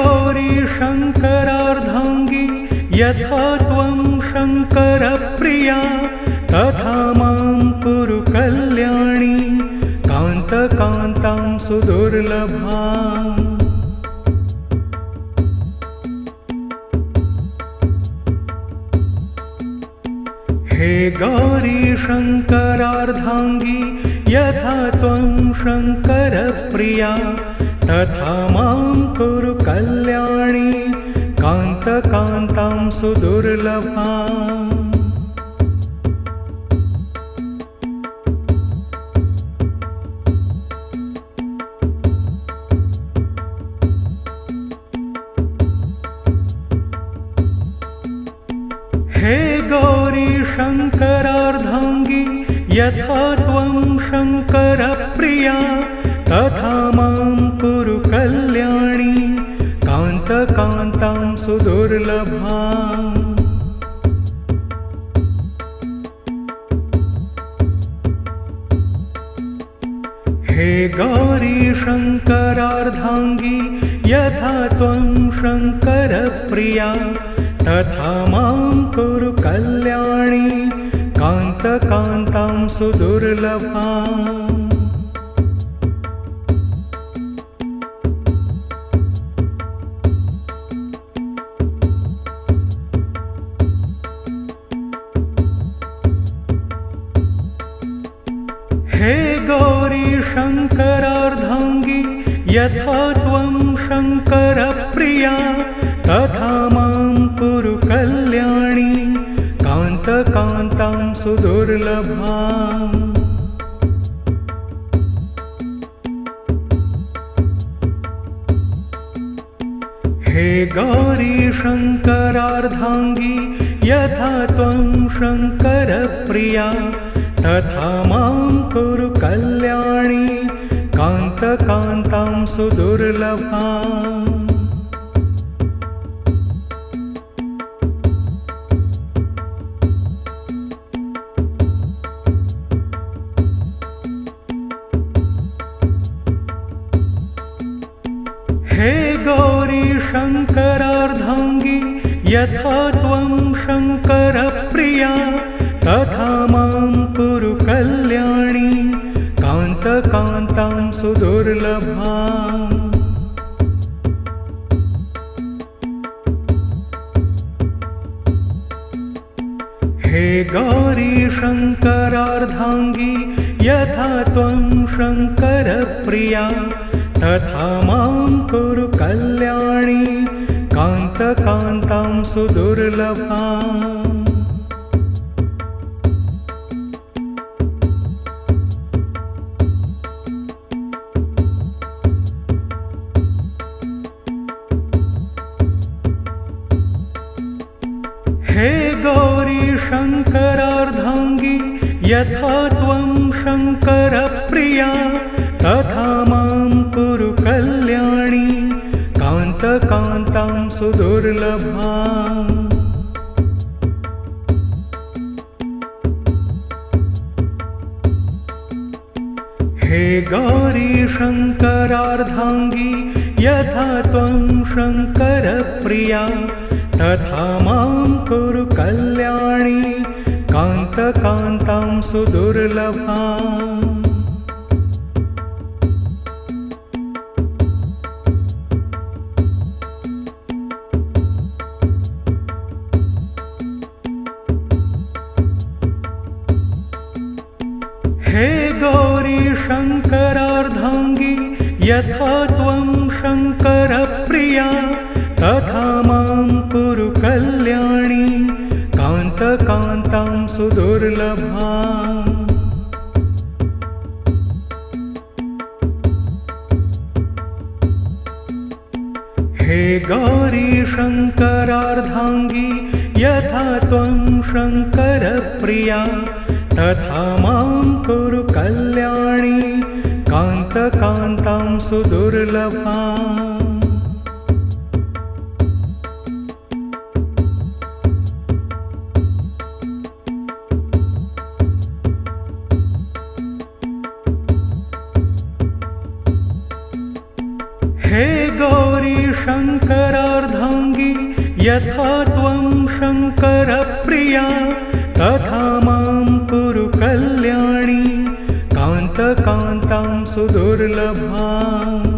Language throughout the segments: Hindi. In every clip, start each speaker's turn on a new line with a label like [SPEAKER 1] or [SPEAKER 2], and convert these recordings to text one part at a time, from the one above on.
[SPEAKER 1] गौरी शङ्करार्धाङ्गी यथा त्वं शङ्करप्रिया तथा मां कुरु कल्याणी कान्तकान्तां सुदुर्लभाम्। हे गौरी शङ्करार्धाङ्गी यथा त्वं शङ्करप्रिया तथा मां कुरु कल्याणी कान्तकान्तां सुदुर्लभाम्। हे गौरी शङ्करार्धाङ्गी यथा त्वं शङ्करप्रिया तथा मां कुरु कल्याणी कान्तकान्तां सुदुर्लभाम्। हे गौरी शङ्करार्धाङ्गी यथा त्वं शङ्करप्रिया तथा मां कुरु कल्याणी कान्तकान्तां सुदुर्लभाम्। हे गौरी शङ्करार्धाङ्गी यथा त्वं शङ्करप्रिया तथा मां कुरु कल्याणी कान्तकान्तां सुदुर्लभाम्। हे गौरी शङ्करार्धाङ्गी यथा त्वं शङ्करप्रिया तथा मां कुरु कल्याणी कान्तकान्तां सुदुर्लभाम्। हे गौरी शङ्करार्धाङ्गी यथा त्वं शङ्करप्रिया तथा मां कुरु कल्याणी कान्तकान्तां सुदुर्लभाम्। हे गौरी शङ्करार्धाङ्गी यथा त्वं शङ्करप्रिया तथा मां कुरु कल्याणी कान्तकान्तां सुदुर्लभाम्। हे गौरी शङ्करार्धाङ्गी यथा त्वं शङ्करप्रिया तथा मां कुरु कल्याणी कान्तकान्तां सुदुर्लभाम्। हे गौरी शङ्करार्धाङ्गी यथा त्वं शङ्करप्रिया तथा मां कुरु कल्याणी कान्तकान्तां सुदुर्लभाम्। हे गौरी शङ्करार्धाङ्गी यथा त्वं शङ्करप्रिया तथा मां कुरु कल्याणी कान्तकान्तां सुदुर्लभाम्। हे गौरी शङ्करार्धाङ्गी यथा त्वं शङ्करप्रिया तथा मां कुरु कल्याणी कान्तकान्तां सुदुर्लभाम्। हे गौरी शङ्करार्धाङ्गी यथा त्वं शङ्करप्रिया तथा मां कुरु कल्याणी कान्तकान्तां सुदुर्लभाम्।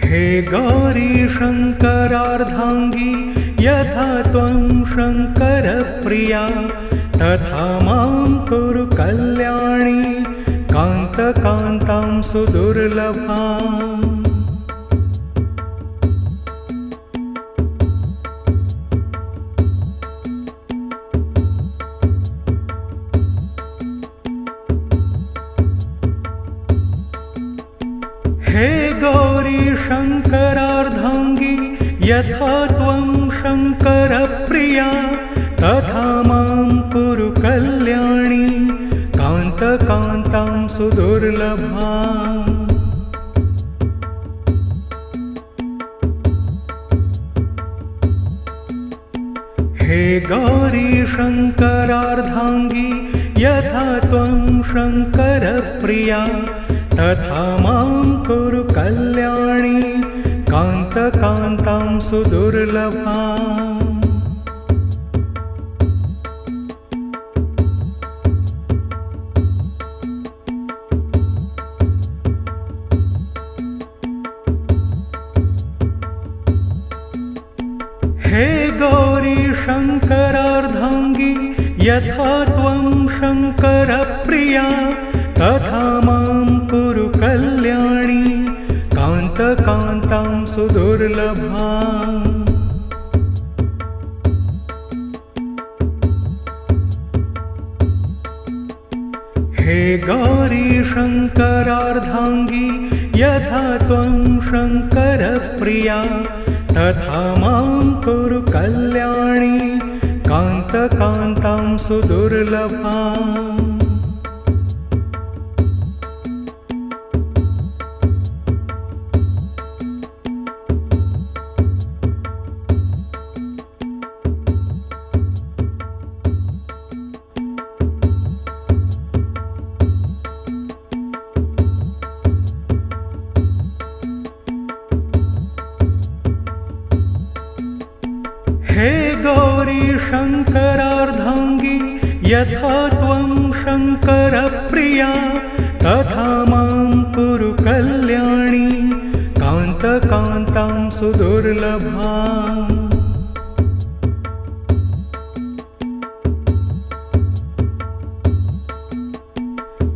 [SPEAKER 1] हे गौरी शङ्करार्धाङ्गी यथा त्वं शङ्करप्रिया तथा मां कुरु कल्याणी कान्तकान्तां सुदुर्लभाम्। हे गौरी शङ्करार्धाङ्गी यथा त्वं शङ्करप्रिया तथा मां कुरु कल्याणी कान्तकान्तां सुदुर्लभाम्। हे गौरी शङ्करार्धाङ्गी यथा त्वं शङ्करप्रिया तथा मां कुरु कल्याणी कान्तकान्तां सुदुर्लभाम्। हे गौरी शङ्करार्धाङ्गी यथा त्वं शङ्करप्रिया तथा मां कुरु कल्याणी कान्तकान्तां सुदुर्लभाम्। हे गौरी शङ्करार्धाङ्गी यथा त्वं शङ्करप्रिया तथा मां कुरु कल्याणी कान्तकान्तां सुदुर्लभाम्। हे गौरी शङ्करार्धाङ्गी यथा त्वं शङ्करप्रिया तथा मां कुरु कल्याणी कान्तकान्तां सुदुर्लभाम्।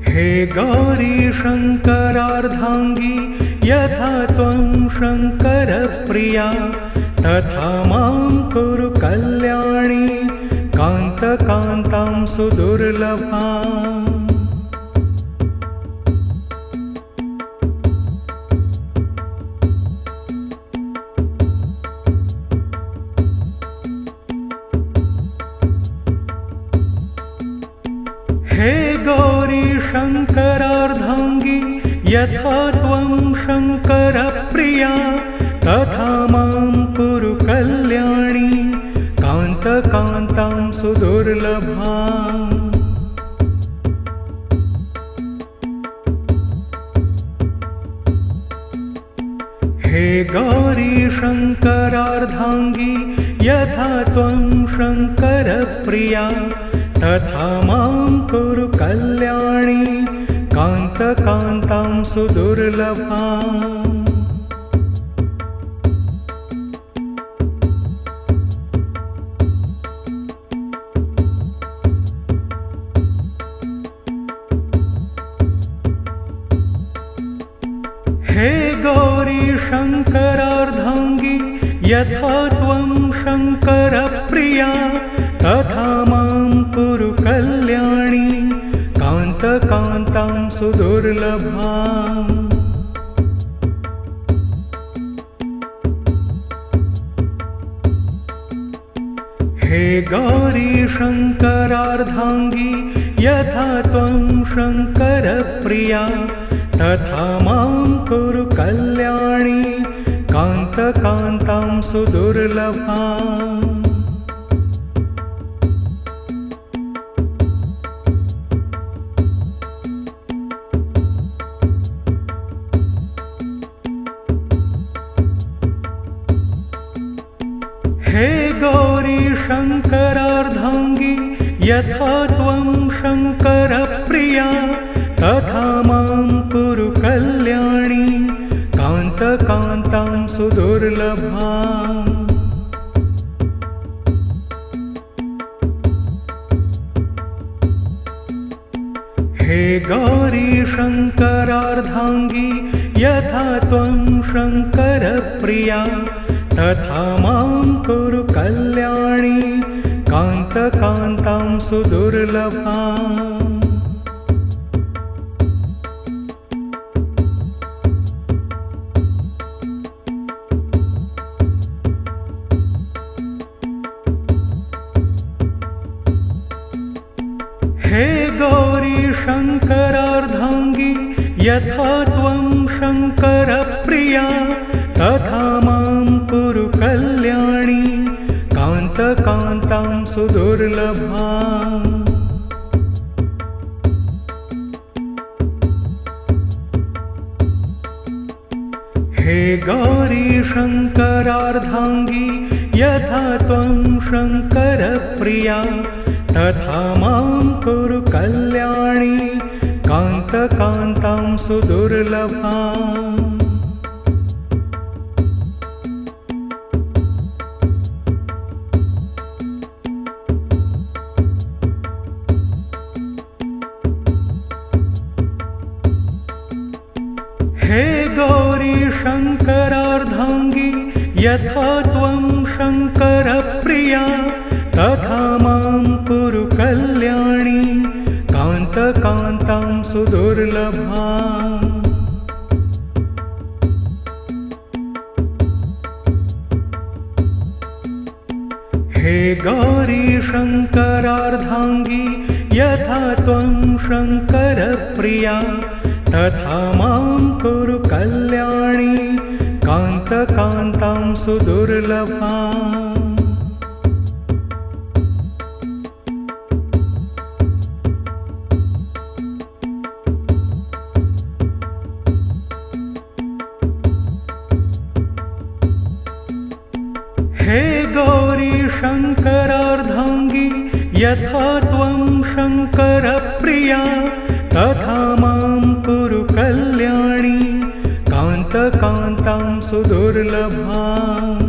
[SPEAKER 1] हे गौरी शङ्करार्धाङ्गी यथा त्वं शङ्करप्रिया तथा मां कुरु कल्याणी कान्तकान्तां सुदुर्लभाम्। हे गौरी शङ्करार्धाङ्गी यथा त्वं शङ्करप्रिया तथा मां कुरु कल्याणी कान्तकान्तां सुदुर्लभाम्। हे गौरी शङ्करार्धाङ्गी यथा त्वं शङ्करप्रिया तथा मां कुरु कल्याणी कान्तकान्तां सुदुर्लभाम्। हे गौरी शङ्करार्धाङ्गी यथा त्वं शङ्करप्रिया तथा मां कुरु कल्याणी कान्तकान्तां सुदुर्लभाम्। हे गौरी शङ्करार्धाङ्गी यथा त्वं शङ्करप्रिया तथा मां कुरु कल्याणी कान्तकान्तां सुदुर्लभाम्। शङ्करार्धाङ्गी यथा त्वं शङ्करप्रिया तथा मां कुरु कल्याणी कान्तकान्तां सुदुर्लभाम्। हे गौरी शङ्करार्धाङ्गी यथा त्वं शङ्करप्रिया तथा मां कुरु कल्याणी कान्तकान्तां सुदुर्लभाम्। हे गौरी शङ्करार्धाङ्गी यथा त्वं शङ्करप्रिया तथा मां कुरु कल्याणी कान्तकान्तां सुदुर्लभाम्। हे गौरी शङ्करार्धाङ्गी यथा त्वं शङ्करप्रिया तथा मां कुरु कल्याणी कान्तकान्तां सुदुर्लभाम्। हे गौरी शङ्करार्धाङ्गी यथा त्वं शङ्करप्रिया तथा मां कुरु कल्याणी कान्तकान्तां सुदुर्लभाम्। हे गौरी शङ्करार्धाङ्गी यथा त्वं शङ्करप्रिया तथा मां कुरु कल्याणी कान्तकान्तां सुदुर्लभाम्। हे गौरी शङ्करार्धाङ्गी यथा त्वं शङ्करप्रिया तथा मां कुरु कल्याणी कान्तकान्तां सुदुर्लभाम्।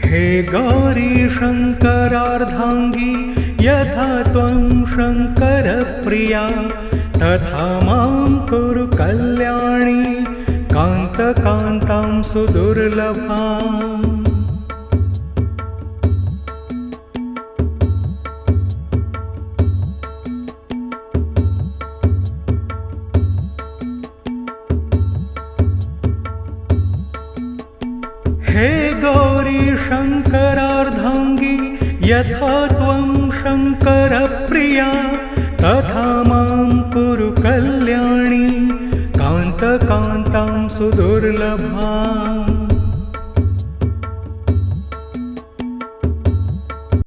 [SPEAKER 1] हे गौरी शङ्करार्धाङ्गी यथा त्वं शङ्करप्रिया तथा मां कुरु कल्याणी कान्तकान्तां सुदुर्लभाम्। हे गौरी शङ्करार्धाङ्गी यथा त्वं शङ्करप्रिया तथा मां कुरु कल्याणी कान्तकान्तां सुदुर्लभाम्।